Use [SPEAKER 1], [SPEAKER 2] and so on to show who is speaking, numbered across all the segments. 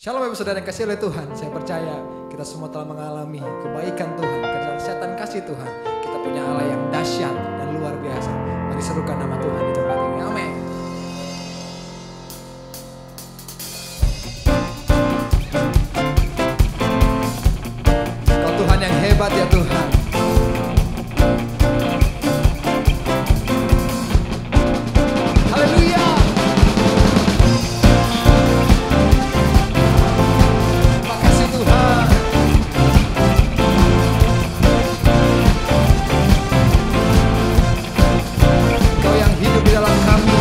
[SPEAKER 1] Shalom Bapak Saudara yang kasih oleh Tuhan. Saya percaya kita semua telah mengalami kebaikan Tuhan, kedahsyatan kasih Tuhan. Kita punya Allah yang dahsyat dan luar biasa. Mari serukan nama Tuhan di tempat ini. Amin. Kau Tuhan yang hebat ya Tuhan. Haleluya. Makasih Tuhan. Kau yang hidup di dalam kami.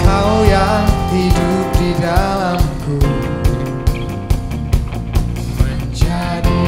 [SPEAKER 1] Kau yang hidup di dalamku. Menjadi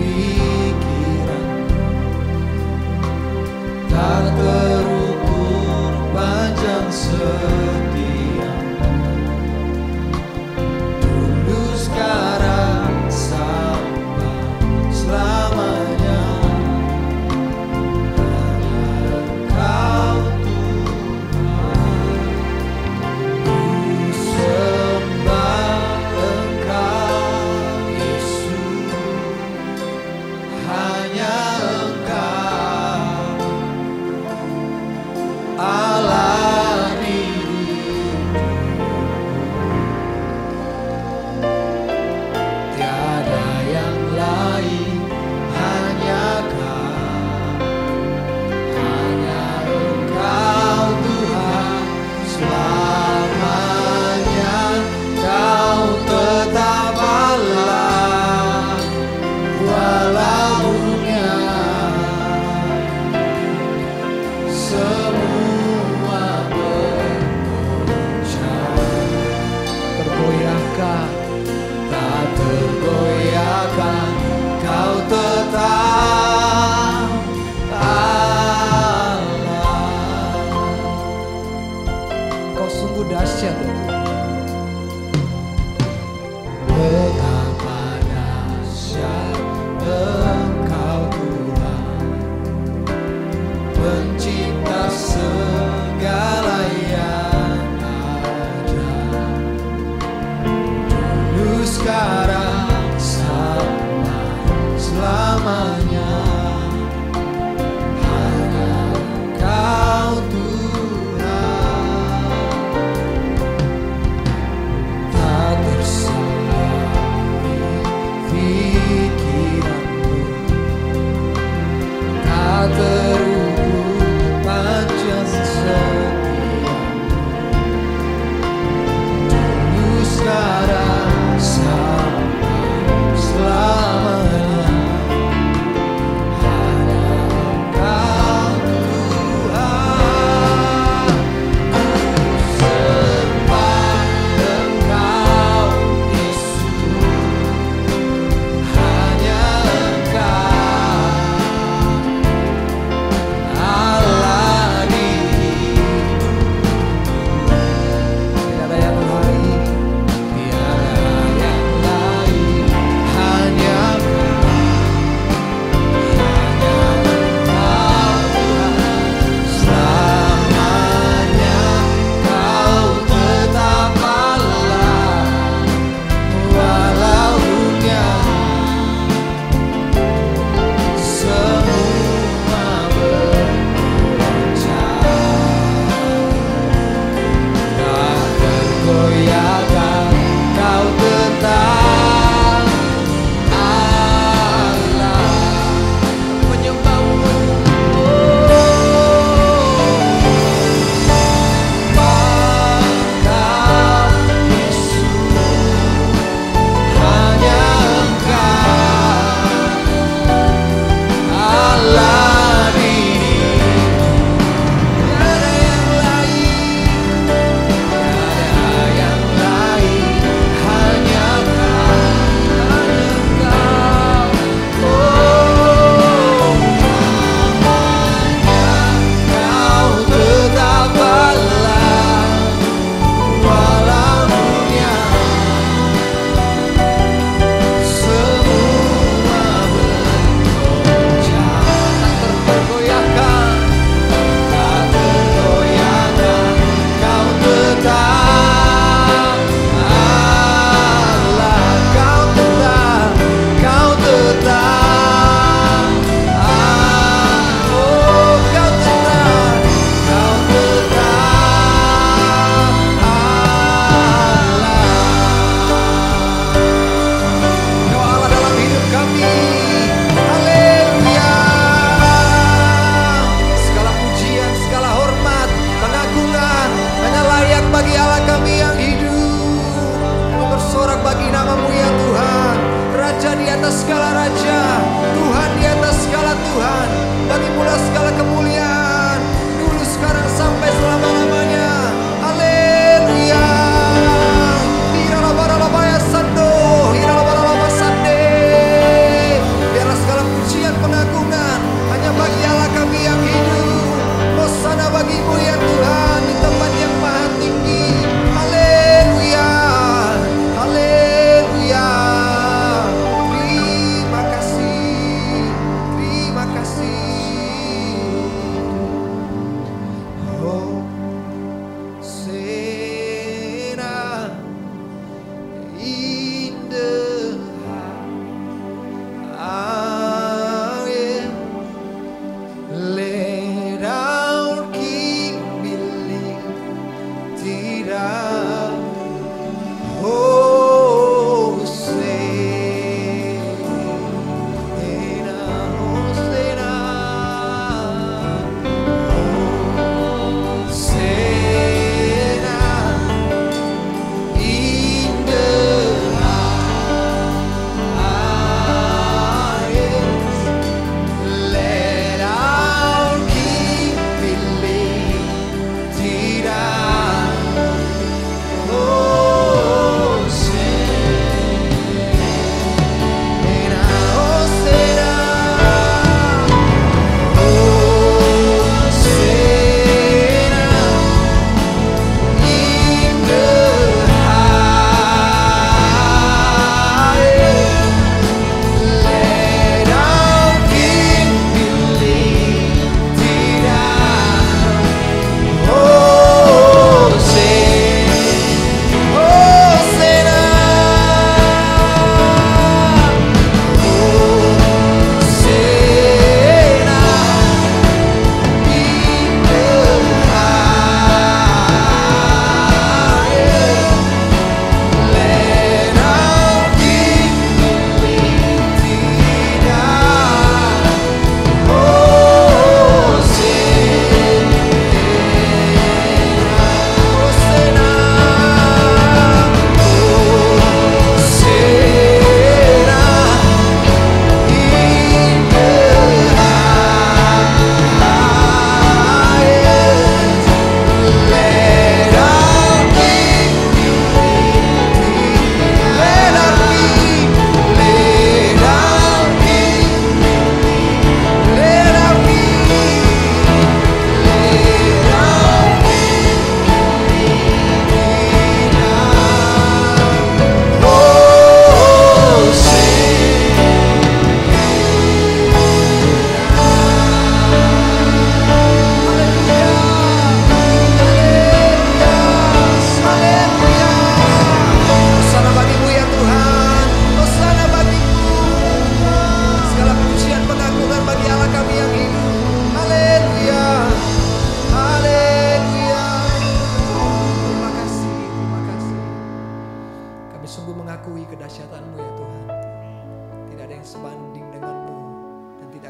[SPEAKER 1] pikiran, tak terukur panjang setia, dulu sekarang sampai selamanya. Hanya Engkau Tuhan, ku sembah Engkau Yesus.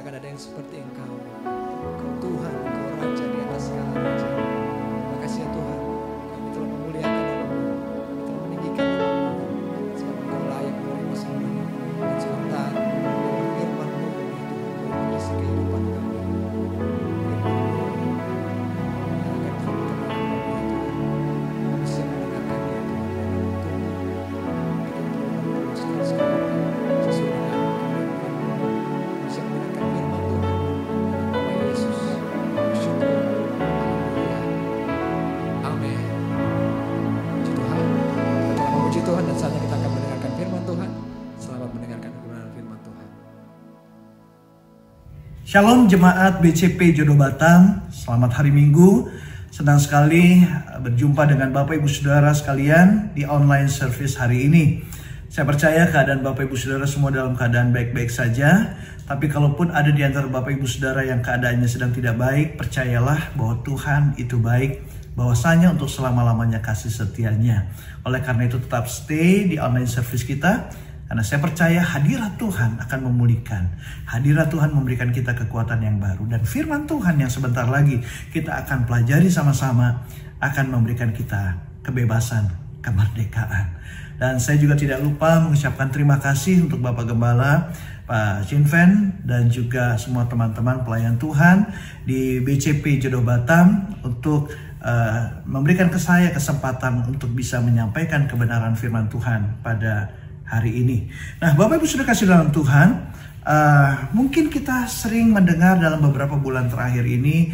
[SPEAKER 1] tidak akan ada yang seperti Engkau. Engkau Tuhan, Engkau Raja di atas segala raja. Terima kasih ya Tuhan, kami telah memuliakan nama-Mu, kami telah meninggikan nama-Mu, sebab Engkau layak menerima semuanya. Dan sebab taat dengan firman-Mu ya Tuhan, boleh mengisi kehidupan kami. Firman-Mu yang akan kami terangkan ya Tuhan, kami bisa mendengarkan ya Tuhan, dan tumbuh. Kita terus sekarang sesuai dengan kebenaran-Mu. Bisa mendengarkan firman Tuhan. Nama Yesus, bersyukur. Haleluya. Amin. Puji Tuhan. Kita telah memuji Tuhan dan saatnya kita akan mendengarkan firman Tuhan. Selamat mendengarkan kebenaran firman Tuhan.
[SPEAKER 2] Shalom jemaat BCP Jodoh Batam, selamat hari Minggu. Senang sekali berjumpa dengan Bapak Ibu Saudara sekalian di online service hari ini. Saya percaya keadaan Bapak Ibu Saudara semua dalam keadaan baik-baik saja. Tapi kalaupun ada di antara Bapak Ibu Saudara yang keadaannya sedang tidak baik, percayalah bahwa Tuhan itu baik, bahwasanya untuk selama-lamanya kasih setianya. Oleh karena itu tetap stay di online service kita, karena saya percaya hadirat Tuhan akan memulihkan. Hadirat Tuhan memberikan kita kekuatan yang baru. Dan firman Tuhan yang sebentar lagi kita akan pelajari sama-sama akan memberikan kita kebebasan, kemerdekaan. Dan saya juga tidak lupa mengucapkan terima kasih untuk Bapak Gembala, Pak Cinven, dan juga semua teman-teman pelayan Tuhan di BCP Jodoh Batam untuk memberikan ke saya kesempatan untuk bisa menyampaikan kebenaran firman Tuhan pada hari ini. Nah, Bapak Ibu sudah kasih dalam Tuhan, mungkin kita sering mendengar dalam beberapa bulan terakhir ini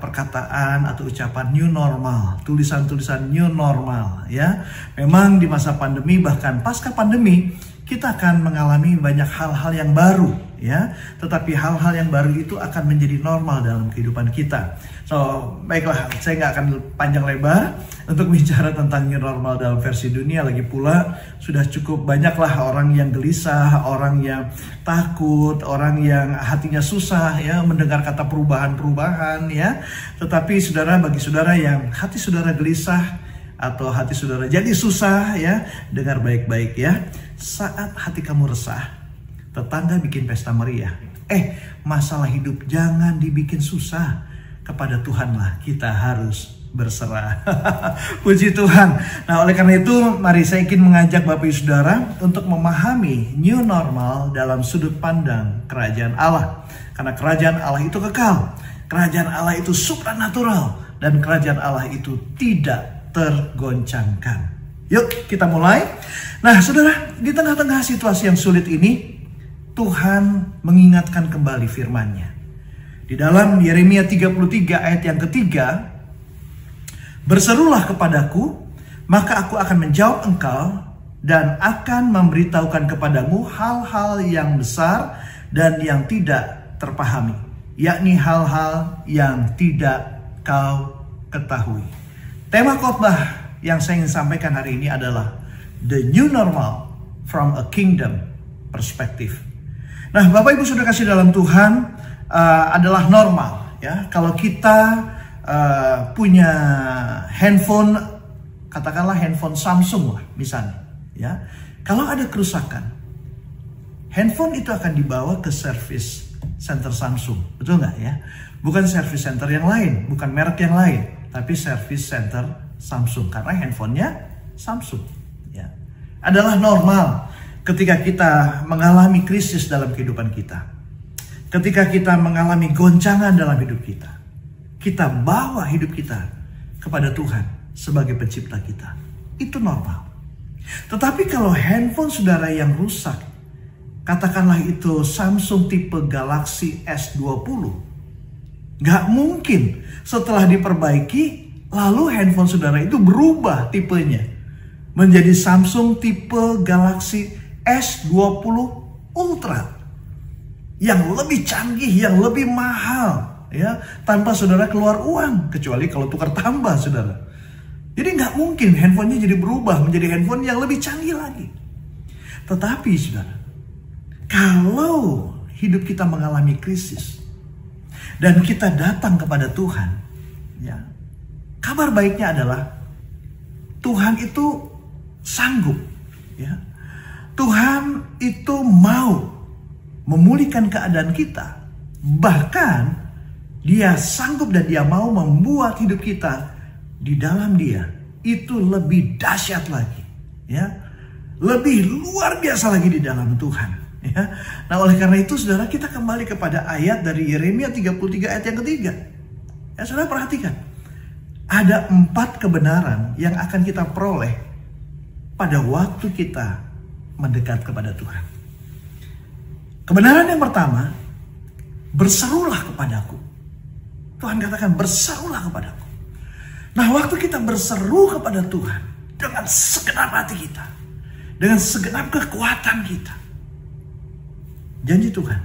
[SPEAKER 2] perkataan atau ucapan new normal, tulisan-tulisan new normal ya. Memang di masa pandemi, bahkan pasca pandemi, kita akan mengalami banyak hal-hal yang baru ya. Tetapi hal-hal yang baru itu akan menjadi normal dalam kehidupan kita. So, baiklah, saya nggak akan panjang lebar untuk bicara tentang new normal dalam versi dunia. Lagi pula sudah cukup banyaklah orang yang gelisah, orang yang takut, orang yang hatinya susah ya mendengar kata perubahan-perubahan ya. Tetapi saudara, bagi saudara yang hati saudara gelisah atau hati saudara jadi susah ya, dengar baik-baik ya. Saat hati kamu resah, tetangga bikin pesta meriah. Masalah hidup jangan dibikin susah. Kepada Tuhanlah kita harus berserah. Puji Tuhan. Nah, oleh karena itu mari saya ingin mengajak Bapak Ibu Saudara untuk memahami new normal dalam sudut pandang kerajaan Allah. Karena kerajaan Allah itu kekal. Kerajaan Allah itu supranatural. Dan kerajaan Allah itu tidak tergoncangkan. Yuk kita mulai. Nah saudara, di tengah-tengah situasi yang sulit ini, Tuhan mengingatkan kembali firman-Nya. Di dalam Yeremia 33 ayat yang ketiga, berserulah kepadaku, maka aku akan menjawab engkau dan akan memberitahukan kepadamu hal-hal yang besar dan yang tidak terpahami, yakni hal-hal yang tidak kau ketahui. Tema khotbah yang saya ingin sampaikan hari ini adalah The New Normal from a Kingdom Perspective. Nah, Bapak Ibu sudah kasih dalam Tuhan, adalah normal ya. Kalau kita punya handphone, katakanlah handphone Samsung lah misalnya ya. Kalau ada kerusakan, handphone itu akan dibawa ke service center Samsung, betul nggak ya? Bukan service center yang lain, bukan merek yang lain, tapi service center Samsung, karena handphonenya Samsung ya. Adalah normal ketika kita mengalami krisis dalam kehidupan kita. Ketika kita mengalami goncangan dalam hidup kita, kita bawa hidup kita kepada Tuhan sebagai pencipta kita. Itu normal. Tetapi kalau handphone saudara yang rusak, katakanlah itu Samsung tipe Galaxy S20, gak mungkin setelah diperbaiki, lalu handphone saudara itu berubah tipenya menjadi Samsung tipe Galaxy S20 Ultra. Yang lebih canggih, yang lebih mahal ya, tanpa saudara keluar uang, kecuali kalau tukar tambah saudara. Jadi nggak mungkin handphonenya jadi berubah menjadi handphone yang lebih canggih lagi. Tetapi saudara, kalau hidup kita mengalami krisis dan kita datang kepada Tuhan ya, kabar baiknya adalah Tuhan itu sanggup ya. Tuhan itu mau memulihkan keadaan kita. Bahkan Dia sanggup dan Dia mau membuat hidup kita di dalam Dia itu lebih dahsyat lagi, ya, lebih luar biasa lagi di dalam Tuhan, ya. Nah, oleh karena itu saudara, kita kembali kepada ayat dari Yeremia 33 ayat yang ketiga. Ya, saudara perhatikan, ada 4 kebenaran yang akan kita peroleh pada waktu kita mendekat kepada Tuhan. Kebenaran yang pertama, berserulah kepadaku. Tuhan katakan, berserulah kepadaku. Nah, waktu kita berseru kepada Tuhan dengan segenap hati kita, dengan segenap kekuatan kita, janji Tuhan,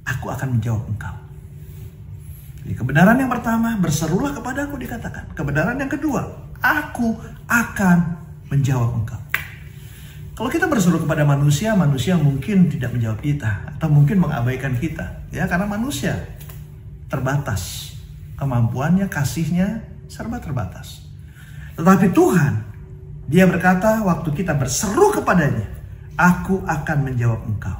[SPEAKER 2] aku akan menjawab engkau. Jadi kebenaran yang pertama, berserulah kepadaku dikatakan. Kebenaran yang kedua, aku akan menjawab engkau. Kalau kita berseru kepada manusia, manusia mungkin tidak menjawab kita atau mungkin mengabaikan kita, ya, karena manusia terbatas, kemampuannya, kasihnya serba terbatas. Tetapi Tuhan, Dia berkata waktu kita berseru kepadanya, aku akan menjawab engkau.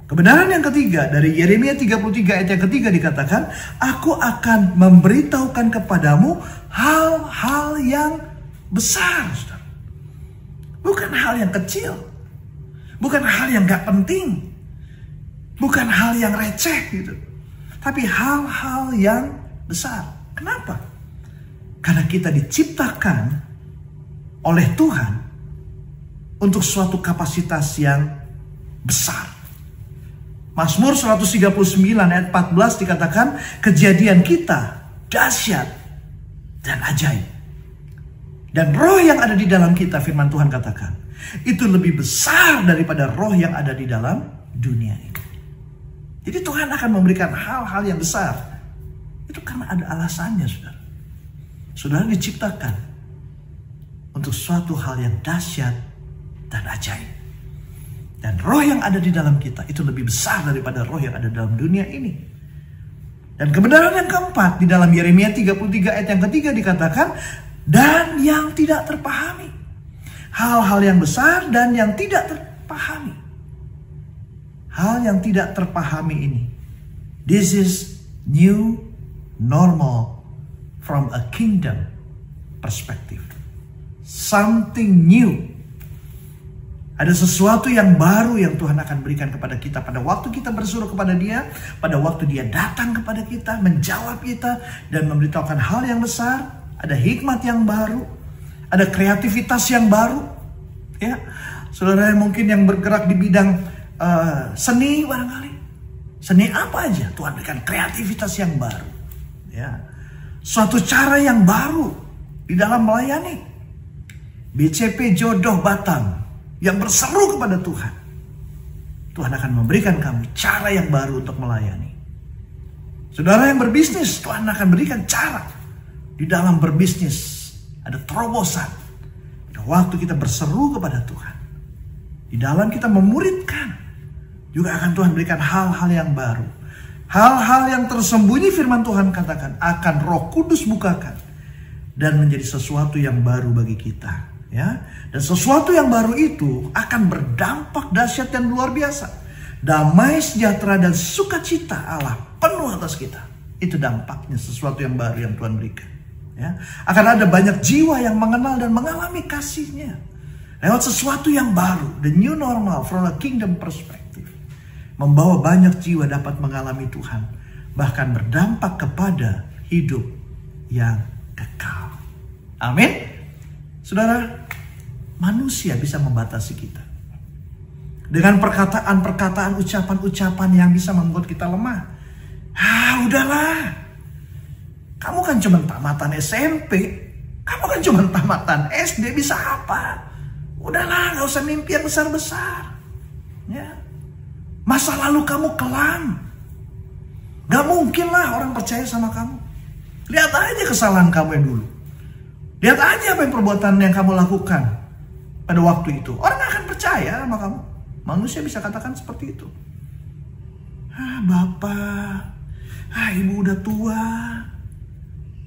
[SPEAKER 2] Kebenaran yang ketiga dari Yeremia 33 ayat yang ketiga dikatakan, aku akan memberitahukan kepadamu hal-hal yang besar. Bukan hal yang kecil, bukan hal yang gak penting, bukan hal yang receh gitu, tapi hal-hal yang besar. Kenapa? Karena kita diciptakan oleh Tuhan untuk suatu kapasitas yang besar. Mazmur 139 ayat 14 dikatakan, kejadian kita dahsyat dan ajaib. Dan roh yang ada di dalam kita, firman Tuhan katakan, itu lebih besar daripada roh yang ada di dalam dunia ini. Jadi Tuhan akan memberikan hal-hal yang besar. Itu karena ada alasannya, saudara. Saudara diciptakan untuk suatu hal yang dahsyat dan ajaib. Dan roh yang ada di dalam kita itu lebih besar daripada roh yang ada dalam dunia ini. Dan kebenaran yang keempat di dalam Yeremia 33 ayat yang ketiga dikatakan, dan yang tidak terpahami. Hal-hal yang besar dan yang tidak terpahami. Hal yang tidak terpahami ini, this is new normal from a kingdom perspective. Something new. Ada sesuatu yang baru yang Tuhan akan berikan kepada kita pada waktu kita berseru kepada Dia, pada waktu Dia datang kepada kita, menjawab kita dan memberitahukan hal yang besar. Ada hikmat yang baru, ada kreativitas yang baru, ya. Saudara mungkin yang bergerak di bidang seni barangkali, seni apa aja, Tuhan berikan kreativitas yang baru, ya. Suatu cara yang baru di dalam melayani. BCP Jodoh Batam yang berseru kepada Tuhan, Tuhan akan memberikan kamu cara yang baru untuk melayani. Saudara yang berbisnis, Tuhan akan berikan cara. Di dalam berbisnis ada terobosan. Pada waktu kita berseru kepada Tuhan, di dalam kita memuridkan, juga akan Tuhan berikan hal-hal yang baru. Hal-hal yang tersembunyi firman Tuhan katakan akan Roh Kudus bukakan dan menjadi sesuatu yang baru bagi kita, ya. Dan sesuatu yang baru itu akan berdampak dahsyat dan luar biasa. Damai, sejahtera dan sukacita Allah penuh atas kita. Itu dampaknya sesuatu yang baru yang Tuhan berikan. Ya, akan ada banyak jiwa yang mengenal dan mengalami kasih-Nya lewat sesuatu yang baru, the new normal from a kingdom perspective. Membawa banyak jiwa dapat mengalami Tuhan, bahkan berdampak kepada hidup yang kekal. Amin. Saudara, manusia bisa membatasi kita dengan perkataan-perkataan, ucapan-ucapan yang bisa membuat kita lemah. Udahlah. Kamu kan cuma tamatan SMP. Kamu kan cuma tamatan SD, bisa apa? Udahlah, gak usah mimpi yang besar-besar. Ya. Masa lalu kamu kelam. Gak mungkin lah orang percaya sama kamu. Lihat aja kesalahan kamu yang dulu. Lihat aja apa yang perbuatan yang kamu lakukan pada waktu itu. Orang gak akan percaya sama kamu. Manusia bisa katakan seperti itu. Bapak, ibu udah tua.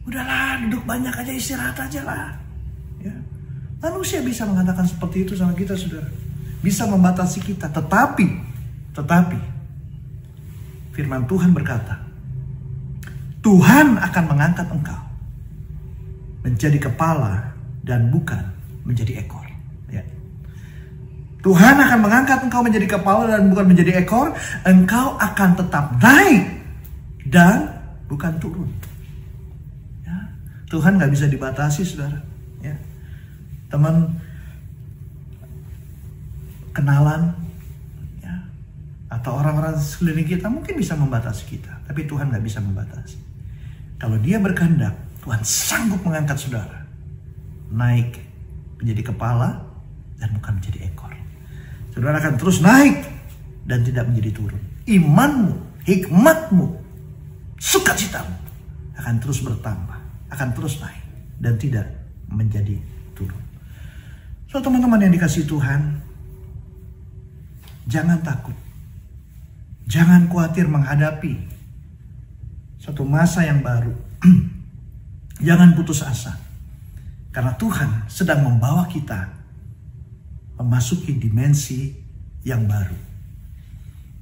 [SPEAKER 2] Udahlah, duduk banyak aja, istirahat aja lah. Ya. Manusia bisa mengatakan seperti itu sama kita, saudara. bisa membatasi kita. Tetapi firman Tuhan berkata, Tuhan akan mengangkat engkau menjadi kepala dan bukan menjadi ekor. Ya. Tuhan akan mengangkat engkau menjadi kepala dan bukan menjadi ekor. Engkau akan tetap naik dan bukan turun. Ya. Tuhan gak bisa dibatasi, saudara. Ya. Teman, kenalan, ya, atau orang-orang sekeliling kita mungkin bisa membatasi kita. Tapi Tuhan gak bisa membatasi. Kalau Dia berkehendak, Tuhan sanggup mengangkat saudara naik menjadi kepala dan bukan menjadi ekor. Saudara akan terus naik dan tidak menjadi turun. Imanmu, hikmatmu, sukacitamu akan terus bertambah, akan terus naik dan tidak menjadi turun. So, teman-teman yang dikasihi Tuhan, jangan takut. Jangan khawatir menghadapi suatu masa yang baru. Jangan putus asa. Karena Tuhan sedang membawa kita memasuki dimensi yang baru.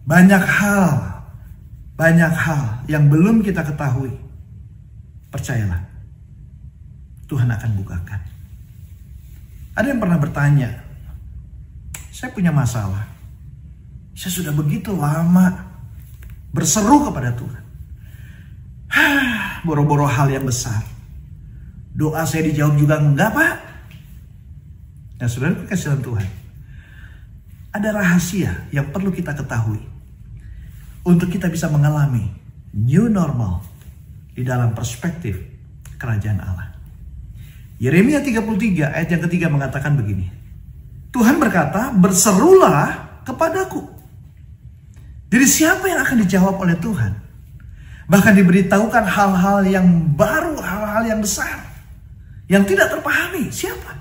[SPEAKER 2] Banyak hal yang belum kita ketahui. Percayalah, Tuhan akan bukakan. Ada yang pernah bertanya, saya punya masalah. Saya sudah begitu lama berseru kepada Tuhan. Boro-boro hal yang besar. Doa saya dijawab juga enggak, Pak. Nah, saudara kekasihan Tuhan, ada rahasia yang perlu kita ketahui untuk kita bisa mengalami new normal di dalam perspektif kerajaan Allah. Yeremia 33 ayat yang ketiga mengatakan begini. Tuhan berkata, berserulah kepadaku. Jadi siapa yang akan dijawab oleh Tuhan? Bahkan diberitahukan hal-hal yang baru, hal-hal yang besar, yang tidak terpahami. Siapa?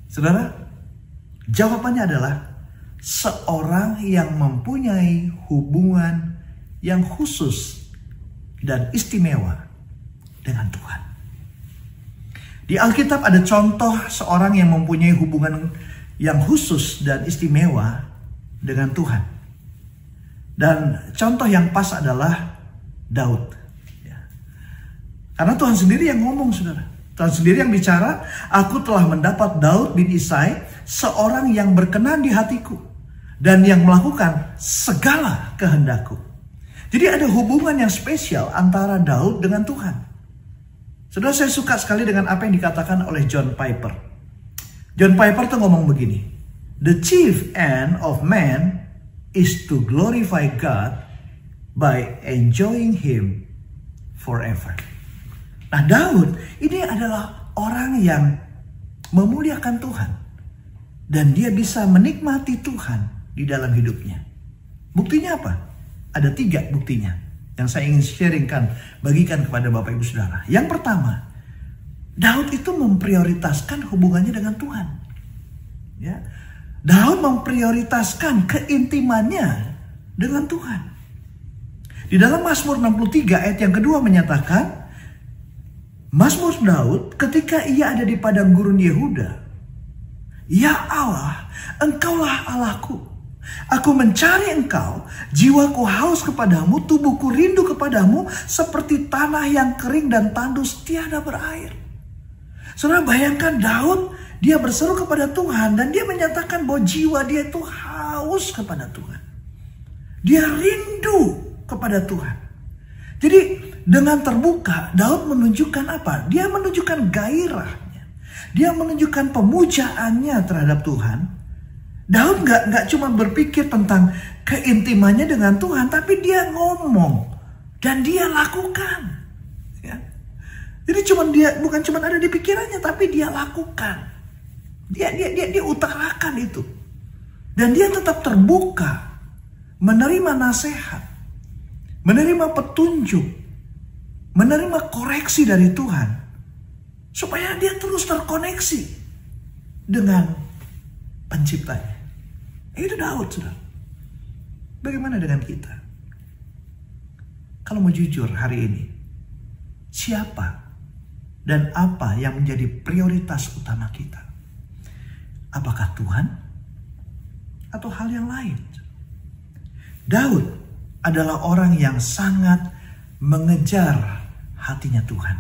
[SPEAKER 2] Saudara, jawabannya adalah seorang yang mempunyai hubungan yang khusus dan istimewa dengan Tuhan. Di Alkitab ada contoh seorang yang mempunyai hubungan yang khusus dan istimewa dengan Tuhan. Dan contoh yang pas adalah Daud. Karena Tuhan sendiri yang ngomong, saudara. Tuhan sendiri yang bicara, aku telah mendapat Daud bin Isai, seorang yang berkenan di hatiku dan yang melakukan segala kehendakku. Jadi ada hubungan yang spesial antara Daud dengan Tuhan. Saudara, saya suka sekali dengan apa yang dikatakan oleh John Piper. John Piper tuh ngomong begini, the chief end of man is to glorify God by enjoying Him forever. Nah, Daud ini adalah orang yang memuliakan Tuhan. Dan dia bisa menikmati Tuhan di dalam hidupnya. Buktinya apa? Ada 3 buktinya yang saya ingin sharingkan, bagikan kepada Bapak Ibu Saudara. Yang pertama, Daud itu memprioritaskan hubungannya dengan Tuhan. Ya, Daud memprioritaskan keintimannya dengan Tuhan. Di dalam Mazmur 63 ayat yang kedua menyatakan, Mazmur Daud ketika ia ada di padang gurun Yehuda, ya Allah, Engkaulah Allahku. Aku mencari Engkau, jiwaku haus kepadamu, tubuhku rindu kepadamu, seperti tanah yang kering dan tandus tiada berair. Saudara, bayangkan Daud, dia berseru kepada Tuhan dan dia menyatakan bahwa jiwa dia itu haus kepada Tuhan. Dia rindu kepada Tuhan. Jadi dengan terbuka, Daud menunjukkan apa? Dia menunjukkan gairahnya. Dia menunjukkan pemujaannya terhadap Tuhan. Daud gak cuma berpikir tentang keintimannya dengan Tuhan, tapi dia ngomong dan dia lakukan. Ya. Jadi bukan cuma ada di pikirannya, tapi dia lakukan. Dia utarakan itu. Dan dia tetap terbuka, menerima nasihat, menerima petunjuk, menerima koreksi dari Tuhan, supaya dia terus terkoneksi dengan penciptanya. Itu Daud, saudara. Bagaimana dengan kita? Kalau mau jujur hari ini, siapa dan apa yang menjadi prioritas utama kita? Apakah Tuhan atau hal yang lain. Daud adalah orang yang sangat mengejar hatinya Tuhan.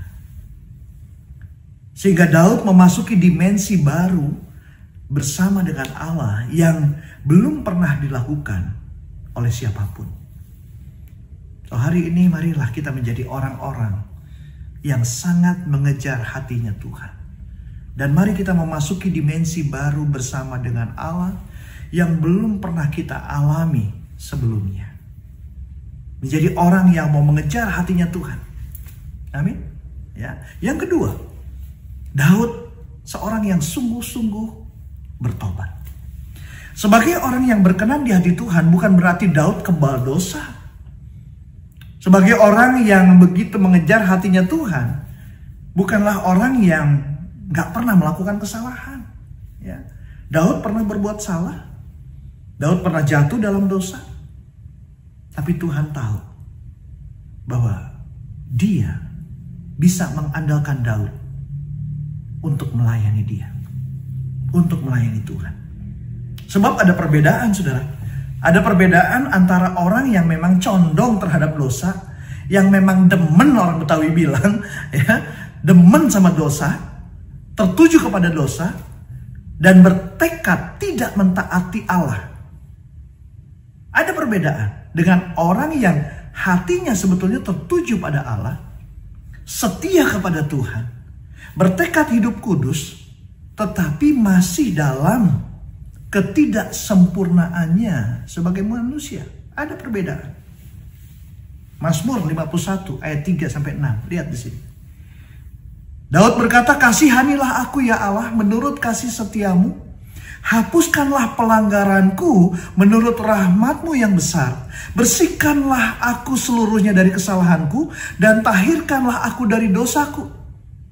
[SPEAKER 2] Sehingga Daud memasuki dimensi baru bersama dengan Allah yang belum pernah dilakukan oleh siapapun. So, hari ini marilah kita menjadi orang-orang yang sangat mengejar hatinya Tuhan. Dan mari kita memasuki dimensi baru bersama dengan Allah yang belum pernah kita alami sebelumnya. Menjadi orang yang mau mengejar hatinya Tuhan. Amin. Ya. Yang kedua, Daud seorang yang sungguh-sungguh bertobat. Sebagai orang yang berkenan di hati Tuhan bukan berarti Daud kebal dosa. Sebagai orang yang begitu mengejar hatinya Tuhan, bukanlah orang yang gak pernah melakukan kesalahan. Ya. Daud pernah berbuat salah. Daud pernah jatuh dalam dosa. Tapi Tuhan tahu bahwa dia bisa mengandalkan Daud untuk melayani dia. Untuk melayani Tuhan. Sebab ada perbedaan, saudara. Ada perbedaan antara orang yang memang condong terhadap dosa, yang memang demen, orang Betawi bilang, ya, demen sama dosa, tertuju kepada dosa, dan bertekad tidak mentaati Allah. Ada perbedaan dengan orang yang hatinya sebetulnya tertuju pada Allah, setia kepada Tuhan, bertekad hidup kudus, tetapi masih dalam ketidaksempurnaannya sebagai manusia. Ada perbedaan. Mazmur 51 ayat 3-6. Lihat di sini. Daud berkata, "Kasihanilah aku ya Allah menurut kasih setiamu. Hapuskanlah pelanggaranku menurut rahmat-Mu yang besar. Bersihkanlah aku seluruhnya dari kesalahanku dan tahirkanlah aku dari dosaku.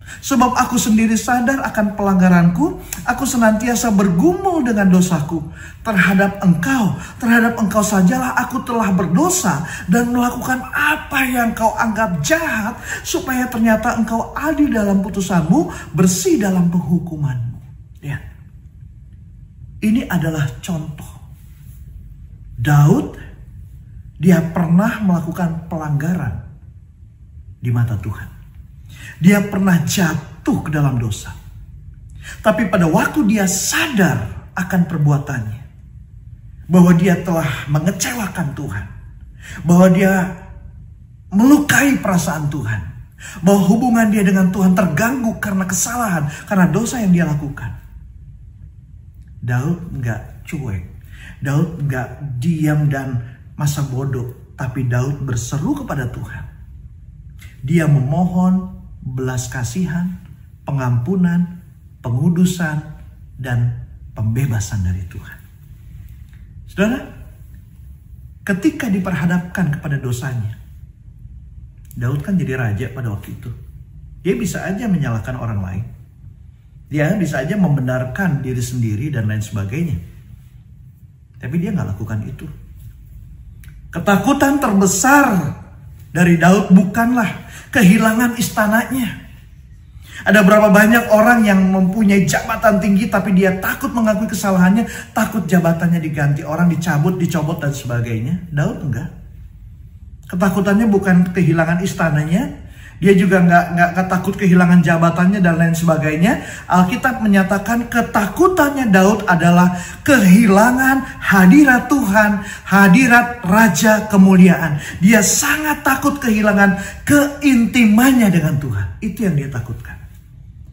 [SPEAKER 2] Sebab aku sendiri sadar akan pelanggaranku, aku senantiasa bergumul dengan dosaku. Terhadap engkau sajalah aku telah berdosa dan melakukan apa yang kau anggap jahat, supaya ternyata engkau adil dalam putusanmu, bersih dalam penghukumanmu." Ya. Ini adalah contoh. Daud, dia pernah melakukan pelanggaran di mata Tuhan. Dia pernah jatuh ke dalam dosa. Tapi pada waktu dia sadar akan perbuatannya, bahwa dia telah mengecewakan Tuhan, bahwa dia melukai perasaan Tuhan, bahwa hubungan dia dengan Tuhan terganggu karena kesalahan, karena dosa yang dia lakukan. Daud nggak cuek, Daud nggak diam dan masa bodoh, tapi Daud berseru kepada Tuhan. Dia memohon belas kasihan, pengampunan, pengudusan, dan pembebasan dari Tuhan. Saudara, ketika diperhadapkan kepada dosanya, Daud kan jadi raja pada waktu itu. Dia bisa aja menyalahkan orang lain. Dia bisa aja membenarkan diri sendiri dan lain sebagainya. Tapi dia nggak lakukan itu. Ketakutan terbesar dari Daud bukanlah kehilangan istananya. Ada berapa banyak orang yang mempunyai jabatan tinggi tapi dia takut mengakui kesalahannya, takut jabatannya diganti orang, dicabut, dicopot dan sebagainya. Daud enggak. Ketakutannya bukan kehilangan istananya, dia juga enggak takut kehilangan jabatannya dan lain sebagainya. Alkitab menyatakan ketakutannya Daud adalah kehilangan hadirat Tuhan, hadirat Raja kemuliaan. Dia sangat takut kehilangan keintimannya dengan Tuhan. Itu yang dia takutkan.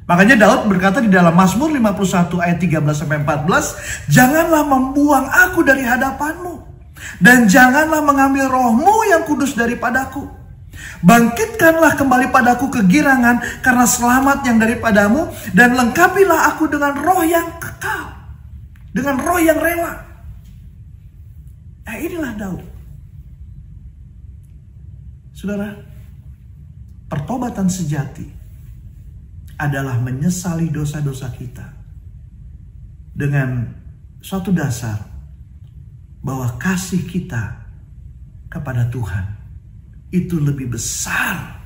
[SPEAKER 2] Makanya Daud berkata di dalam Mazmur 51 ayat 13-14, "Janganlah membuang aku dari hadapan-Mu, dan janganlah mengambil roh-Mu yang kudus daripadaku. Bangkitkanlah kembali padaku kegirangan karena selamat yang daripadamu, dan lengkapilah aku dengan roh yang kekal, dengan roh yang rela." Inilah Daud. Saudara, pertobatan sejati adalah menyesali dosa-dosa kita dengan suatu dasar bahwa kasih kita kepada Tuhan itu lebih besar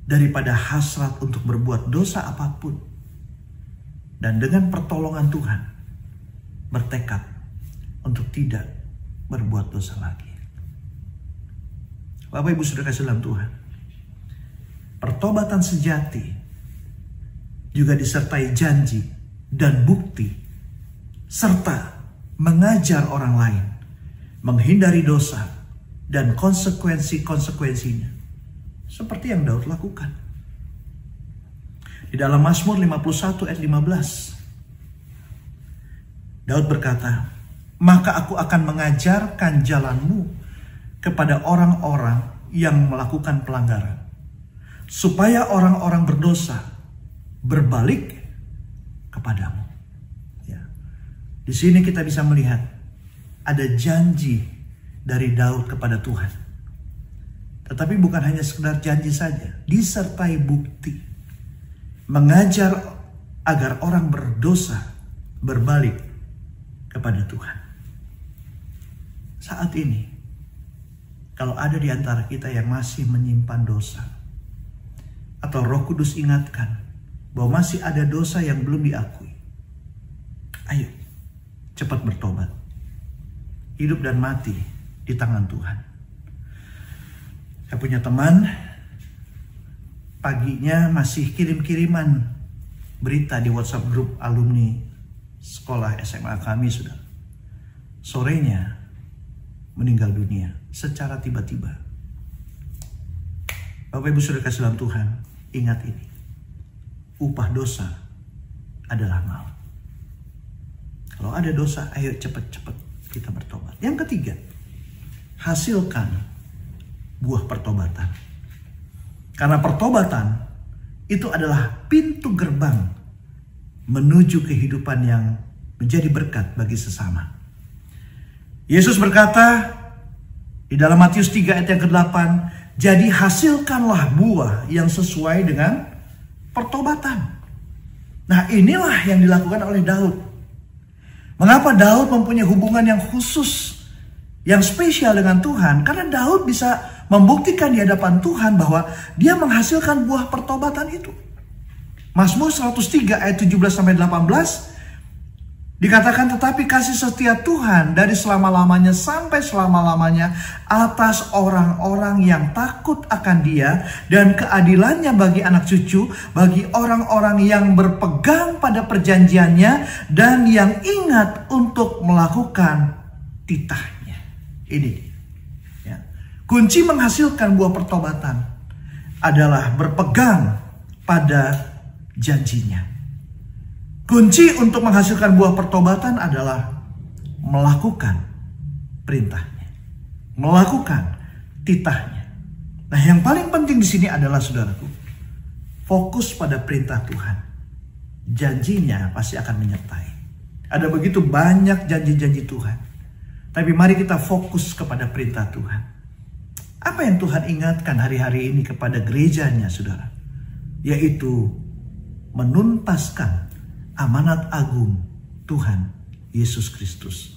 [SPEAKER 2] daripada hasrat untuk berbuat dosa apapun. Dan dengan pertolongan Tuhan, bertekad untuk tidak berbuat dosa lagi. Bapak Ibu Saudara kasih dalam Tuhan, pertobatan sejati juga disertai janji dan bukti, serta mengajar orang lain menghindari dosa dan konsekuensi-konsekuensinya, seperti yang Daud lakukan. Di dalam Mazmur 51 ayat 15, Daud berkata, "Maka aku akan mengajarkan jalanmu kepada orang-orang yang melakukan pelanggaran, supaya orang-orang berdosa berbalik kepadamu." Ya. Di sini kita bisa melihat ada janji dari Daud kepada Tuhan. Tetapi bukan hanya sekedar janji saja, disertai bukti. Mengajar agar orang berdosa berbalik kepada Tuhan. Saat ini, kalau ada di antara kita yang masih menyimpan dosa, atau Roh Kudus ingatkan bahwa masih ada dosa yang belum diakui, ayo cepat bertobat. Hidup dan mati di tangan Tuhan. Saya punya teman, paginya masih kirim-kiriman berita di WhatsApp grup alumni sekolah SMA kami, saudara. Sorenya meninggal dunia secara tiba-tiba. Bapak Ibu Saudara kasih dalam Tuhan, ingat ini. Upah dosa adalah maut. Kalau ada dosa, ayo cepat-cepat kita bertobat. Yang ketiga, hasilkan buah pertobatan. Karena pertobatan itu adalah pintu gerbang menuju kehidupan yang menjadi berkat bagi sesama. Yesus berkata di dalam Matius 3 ayat yang ke-8, "Jadi hasilkanlah buah yang sesuai dengan pertobatan." Nah, inilah yang dilakukan oleh Daud. Mengapa Daud mempunyai hubungan yang khusus, yang spesial dengan Tuhan? Karena Daud bisa membuktikan di hadapan Tuhan bahwa dia menghasilkan buah pertobatan itu. Mazmur 103 ayat 17-18 dikatakan, "Tetapi kasih setia Tuhan dari selama-lamanya sampai selama-lamanya atas orang-orang yang takut akan Dia, dan keadilannya bagi anak cucu, bagi orang-orang yang berpegang pada perjanjiannya dan yang ingat untuk melakukan titahnya." Ini dia. Ya. Kunci menghasilkan buah pertobatan adalah berpegang pada janjinya. Kunci untuk menghasilkan buah pertobatan adalah melakukan perintahnya, melakukan titahnya. Nah, yang paling penting di sini adalah, saudaraku, fokus pada perintah Tuhan. Janjinya pasti akan menyertai. Ada begitu banyak janji-janji Tuhan, tapi mari kita fokus kepada perintah Tuhan. Apa yang Tuhan ingatkan hari-hari ini kepada gerejanya, saudara? Yaitu menuntaskan amanat agung Tuhan Yesus Kristus.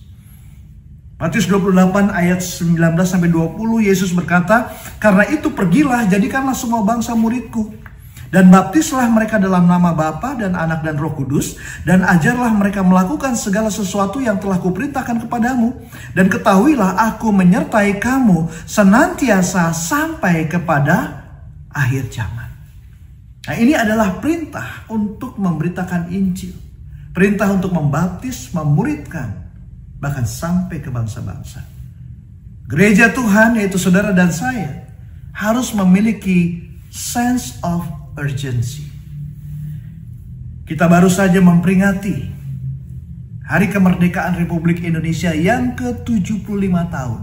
[SPEAKER 2] Matius 28 ayat 19-20, Yesus berkata, "Karena itu pergilah, jadikanlah semua bangsa muridku, dan baptislah mereka dalam nama Bapa dan Anak dan Roh Kudus, dan ajarlah mereka melakukan segala sesuatu yang telah kuperintahkan kepadamu, dan ketahuilah aku menyertai kamu senantiasa sampai kepada akhir zaman." Nah, ini adalah perintah untuk memberitakan Injil. Perintah untuk membaptis, memuridkan, bahkan sampai ke bangsa-bangsa. Gereja Tuhan, yaitu saudara dan saya, harus memiliki sense of urgency. Kita baru saja memperingati Hari Kemerdekaan Republik Indonesia yang ke-75 tahun.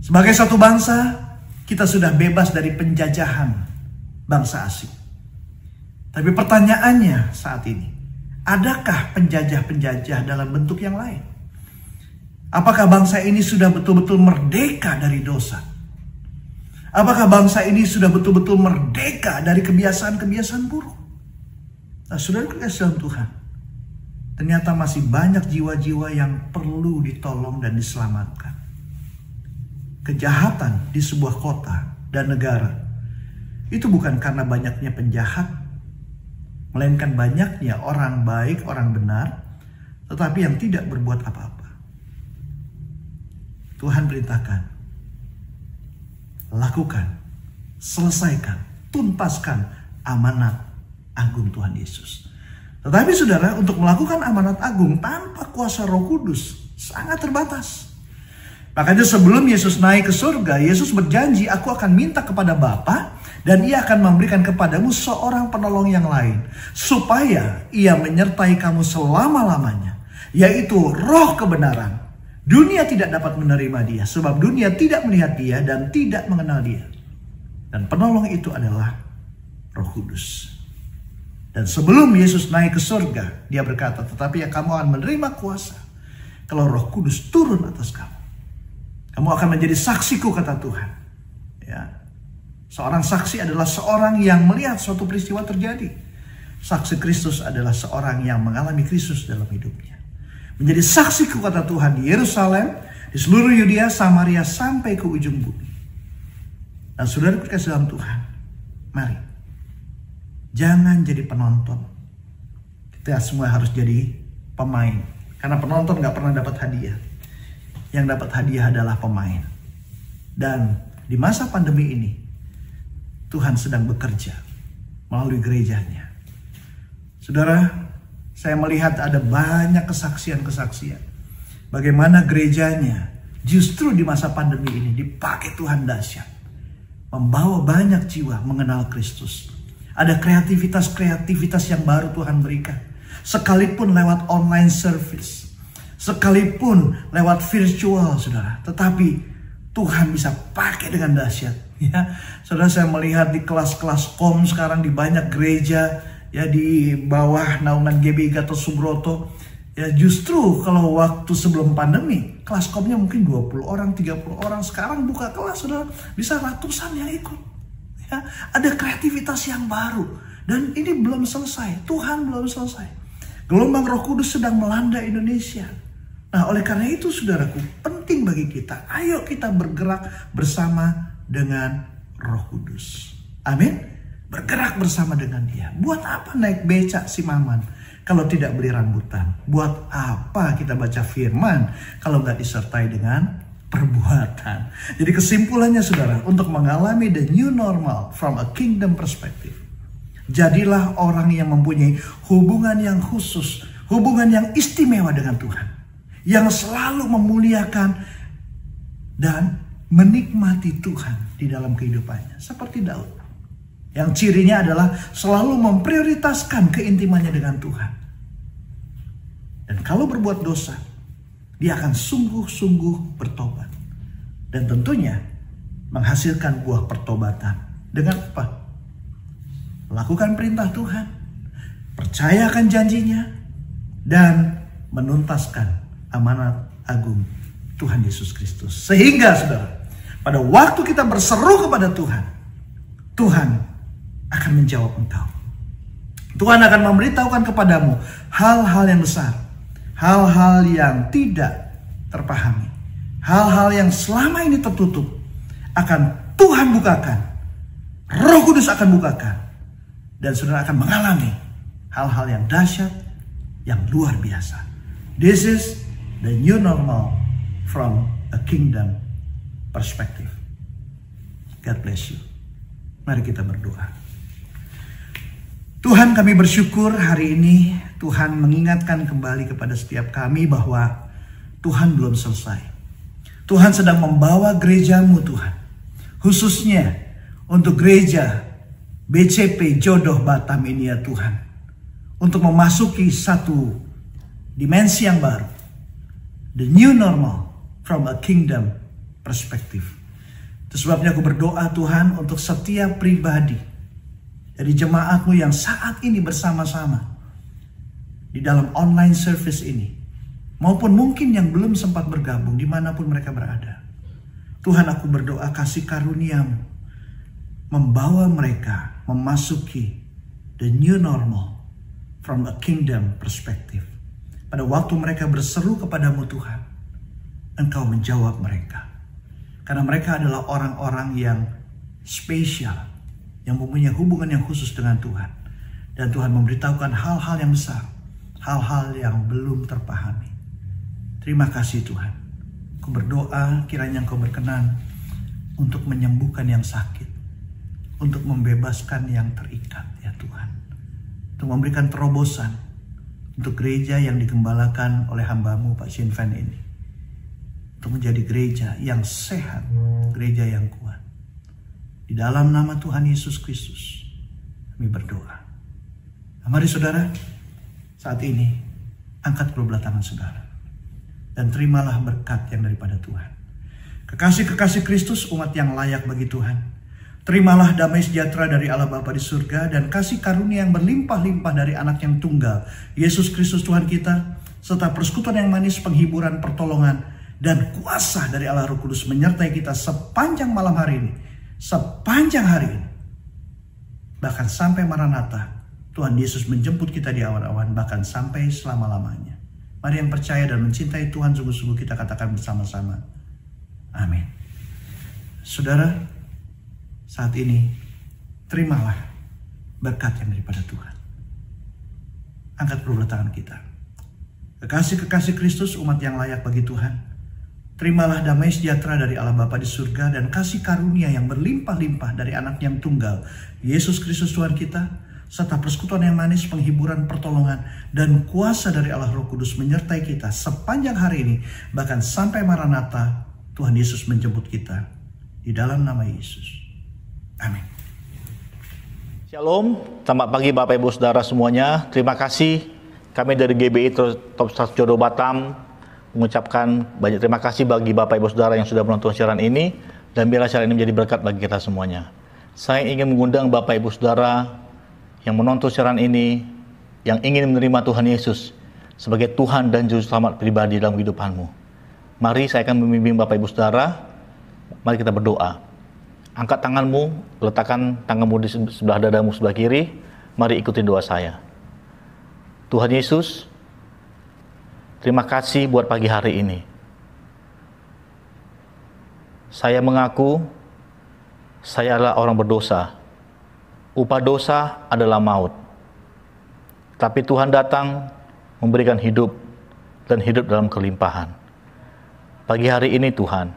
[SPEAKER 2] Sebagai satu bangsa, kita sudah bebas dari penjajahan bangsa asing. Tapi pertanyaannya saat ini, adakah penjajah-penjajah dalam bentuk yang lain? Apakah bangsa ini sudah betul-betul merdeka dari dosa? Apakah bangsa ini sudah betul-betul merdeka dari kebiasaan-kebiasaan buruk? Nah, saudara kasih dalam Tuhan, ternyata masih banyak jiwa-jiwa yang perlu ditolong dan diselamatkan. Kejahatan di sebuah kota dan negara itu bukan karena banyaknya penjahat, melainkan banyaknya orang baik, orang benar, tetapi yang tidak berbuat apa-apa. Tuhan perintahkan, lakukan, selesaikan, tuntaskan amanat agung Tuhan Yesus. Tetapi saudara, untuk melakukan amanat agung tanpa kuasa Roh Kudus sangat terbatas. Makanya sebelum Yesus naik ke surga, Yesus berjanji, aku akan minta kepada Bapa dan ia akan memberikan kepadamu seorang penolong yang lain, supaya ia menyertai kamu selama-lamanya, yaitu Roh kebenaran. Dunia tidak dapat menerima dia, sebab dunia tidak melihat dia dan tidak mengenal dia. Dan penolong itu adalah Roh Kudus. Dan sebelum Yesus naik ke surga, dia berkata, tetapi ya kamu akan menerima kuasa kalau Roh Kudus turun atas kamu. Kamu akan menjadi saksiku, kata Tuhan. Ya. Seorang saksi adalah seorang yang melihat suatu peristiwa terjadi. Saksi Kristus adalah seorang yang mengalami Kristus dalam hidupnya. Menjadi saksiku, kata Tuhan, di Yerusalem, di seluruh Yudea, Samaria, sampai ke ujung bumi. Dan saudara dikasih dalam Tuhan, mari. Jangan jadi penonton. Kita semua harus jadi pemain. Karena penonton gak pernah dapat hadiah. Yang dapat hadiah adalah pemain. Dan di masa pandemi ini, Tuhan sedang bekerja melalui gerejanya. Saudara, saya melihat ada banyak kesaksian-kesaksian. Bagaimana gerejanya justru di masa pandemi ini dipakai Tuhan dahsyat. Membawa banyak jiwa mengenal Kristus. Ada kreativitas-kreativitas yang baru Tuhan berikan. Sekalipun lewat online service. Sekalipun lewat virtual, saudara. Tetapi Tuhan bisa pakai dengan dahsyat. Ya, saudara, saya melihat di kelas-kelas kom sekarang di banyak gereja, ya, di bawah naungan GBI Gatot Subroto. Ya, justru kalau waktu sebelum pandemi, kelas komnya mungkin 20 orang, 30 orang. Sekarang buka kelas, saudara, bisa ratusan yang ikut. Ya, ada kreativitas yang baru. Dan ini belum selesai. Tuhan belum selesai. Gelombang Roh Kudus sedang melanda Indonesia. Nah, oleh karena itu, saudaraku, penting bagi kita. Ayo kita bergerak bersama dengan Roh Kudus. Amin. Bergerak bersama dengan dia. Buat apa naik becak si Maman kalau tidak beli rambutan? Buat apa kita baca firman kalau nggak disertai dengan perbuatan? Jadi kesimpulannya, saudara, untuk mengalami the new normal from a kingdom perspective, jadilah orang yang mempunyai hubungan yang khusus, hubungan yang istimewa dengan Tuhan, yang selalu memuliakan dan menikmati Tuhan di dalam kehidupannya. Seperti Daud, yang cirinya adalah selalu memprioritaskan keintimannya dengan Tuhan. Dan kalau berbuat dosa, dia akan sungguh-sungguh bertobat. Dan tentunya menghasilkan buah pertobatan. Dengan apa? Lakukan perintah Tuhan, percayakan janjinya, dan menuntaskan amanat agung Tuhan Yesus Kristus. Sehingga, saudara, pada waktu kita berseru kepada Tuhan, Tuhan akan menjawab engkau. Tuhan akan memberitahukan kepadamu hal-hal yang besar, hal-hal yang tidak terpahami, hal-hal yang selama ini tertutup akan Tuhan bukakan. Roh Kudus akan bukakan. Dan saudara akan mengalami hal-hal yang dahsyat, yang luar biasa. This is the new normal from a kingdom perspective. God bless you. Mari kita berdoa. Tuhan, kami bersyukur hari ini Tuhan mengingatkan kembali kepada setiap kami bahwa Tuhan belum selesai. Tuhan sedang membawa gerejamu, Tuhan. Khususnya untuk gereja BCP Jodoh Batam ini, ya Tuhan. Untuk memasuki satu dimensi yang baru. The new normal from a kingdom perspective. Itu sebabnya aku berdoa, Tuhan, untuk setiap pribadi dari jemaatmu yang saat ini bersama-sama di dalam online service ini, maupun mungkin yang belum sempat bergabung dimanapun mereka berada. Tuhan, aku berdoa kasih karuniamu membawa mereka memasuki the new normal from a kingdom perspective. Pada waktu mereka berseru kepadamu, Tuhan, Engkau menjawab mereka. Karena mereka adalah orang-orang yang spesial, yang mempunyai hubungan yang khusus dengan Tuhan. Dan Tuhan memberitahukan hal-hal yang besar, hal-hal yang belum terpahami. Terima kasih Tuhan. Aku berdoa kiranya Engkau berkenan untuk menyembuhkan yang sakit, untuk membebaskan yang terikat ya Tuhan, untuk memberikan terobosan untuk gereja yang digembalakan oleh hamba-Mu Pak Shin Fan ini, untuk menjadi gereja yang sehat, gereja yang kuat. Di dalam nama Tuhan Yesus Kristus kami berdoa. Nah, mari saudara, saat ini angkat kedua belah tangan saudara dan terimalah berkat yang daripada Tuhan. Kekasih-kekasih Kristus, umat yang layak bagi Tuhan, terimalah damai sejahtera dari Allah Bapa di surga dan kasih karunia yang berlimpah-limpah dari Anak yang tunggal, Yesus Kristus Tuhan kita, serta persekutuan yang manis, penghiburan, pertolongan, dan kuasa dari Allah Roh Kudus menyertai kita sepanjang malam hari ini, sepanjang hari ini, bahkan sampai Maranatha. Tuhan Yesus menjemput kita di awan-awan, bahkan sampai selama-lamanya. Mari yang percaya dan mencintai Tuhan sungguh-sungguh kita katakan bersama-sama, amin. Saudara, saat ini terimalah berkat yang daripada Tuhan. Angkat kedua tangan kita. Kekasih-kekasih Kristus, umat yang layak bagi Tuhan, terimalah damai sejahtera dari Allah Bapa di surga dan kasih karunia yang berlimpah-limpah dari Anak yang tunggal, Yesus Kristus Tuhan kita, serta persekutuan yang manis, penghiburan, pertolongan, dan kuasa dari Allah Roh Kudus menyertai kita sepanjang hari ini, bahkan sampai Maranatha. Tuhan Yesus menjemput kita di dalam nama Yesus, amin.
[SPEAKER 3] Shalom, selamat pagi Bapak Ibu Saudara semuanya. Terima kasih kami dari GBI Top Stars Jodoh Batam mengucapkan banyak terima kasih bagi Bapak Ibu Saudara yang sudah menonton siaran ini, dan biarlah siaran ini menjadi berkat bagi kita semuanya. Saya ingin mengundang Bapak Ibu Saudara yang menonton siaran ini, yang ingin menerima Tuhan Yesus sebagai Tuhan dan Juru Selamat pribadi dalam kehidupanmu. Mari saya akan membimbing Bapak Ibu Saudara. Mari kita berdoa. Angkat tanganmu, letakkan tanganmu di sebelah dadamu sebelah kiri. Mari ikuti doa saya. Tuhan Yesus, terima kasih buat pagi hari ini. Saya mengaku saya adalah orang berdosa. Upah dosa adalah maut. Tapi Tuhan datang memberikan hidup dan hidup dalam kelimpahan. Pagi hari ini Tuhan,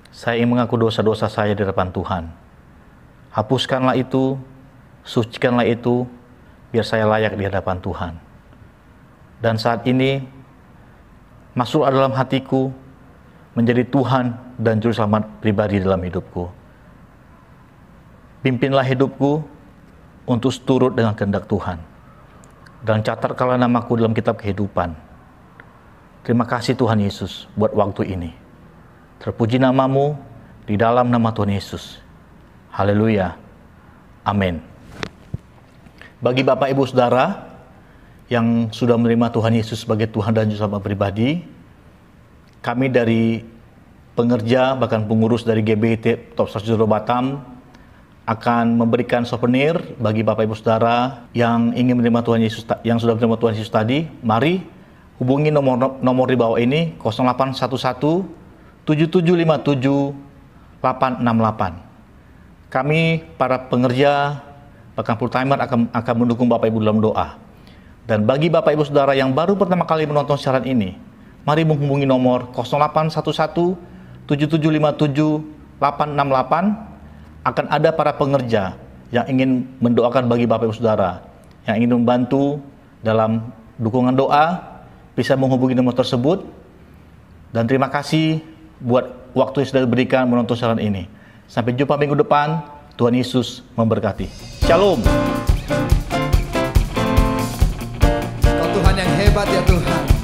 [SPEAKER 3] saya ingin mengaku dosa-dosa saya di hadapan Tuhan. Hapuskanlah itu, sucikanlah itu, biar saya layak di hadapan Tuhan. Dan saat ini, masuklah dalam hatiku, menjadi Tuhan dan Juru Selamat pribadi dalam hidupku. Pimpinlah hidupku untuk seturut dengan kehendak Tuhan. Dan catatkanlah namaku dalam kitab kehidupan. Terima kasih Tuhan Yesus buat waktu ini. Terpuji namamu di dalam nama Tuhan Yesus. Haleluya. Amin. Bagi Bapak Ibu Saudara yang sudah menerima Tuhan Yesus sebagai Tuhan dan Juru Selamat pribadi, kami dari pengerja bahkan pengurus dari GBI Top Stars Jodoh Batam akan memberikan souvenir bagi Bapak Ibu Saudara yang ingin menerima Tuhan Yesus, yang sudah menerima Tuhan Yesus tadi. Mari hubungi nomor di bawah ini 0811 7757 868. Kami para pengerja bahkan full timer akan mendukung Bapak Ibu dalam doa. Dan bagi Bapak Ibu Saudara yang baru pertama kali menonton siaran ini, mari menghubungi nomor 0811 7757 868. Akan ada para pengerja yang ingin mendoakan bagi Bapak Ibu Saudara, yang ingin membantu dalam dukungan doa, bisa menghubungi nomor tersebut. Dan terima kasih buat waktu yang sudah diberikan menonton siaran ini. Sampai jumpa minggu depan. Tuhan Yesus memberkati. Shalom.
[SPEAKER 1] Kau Tuhan yang hebat ya Tuhan.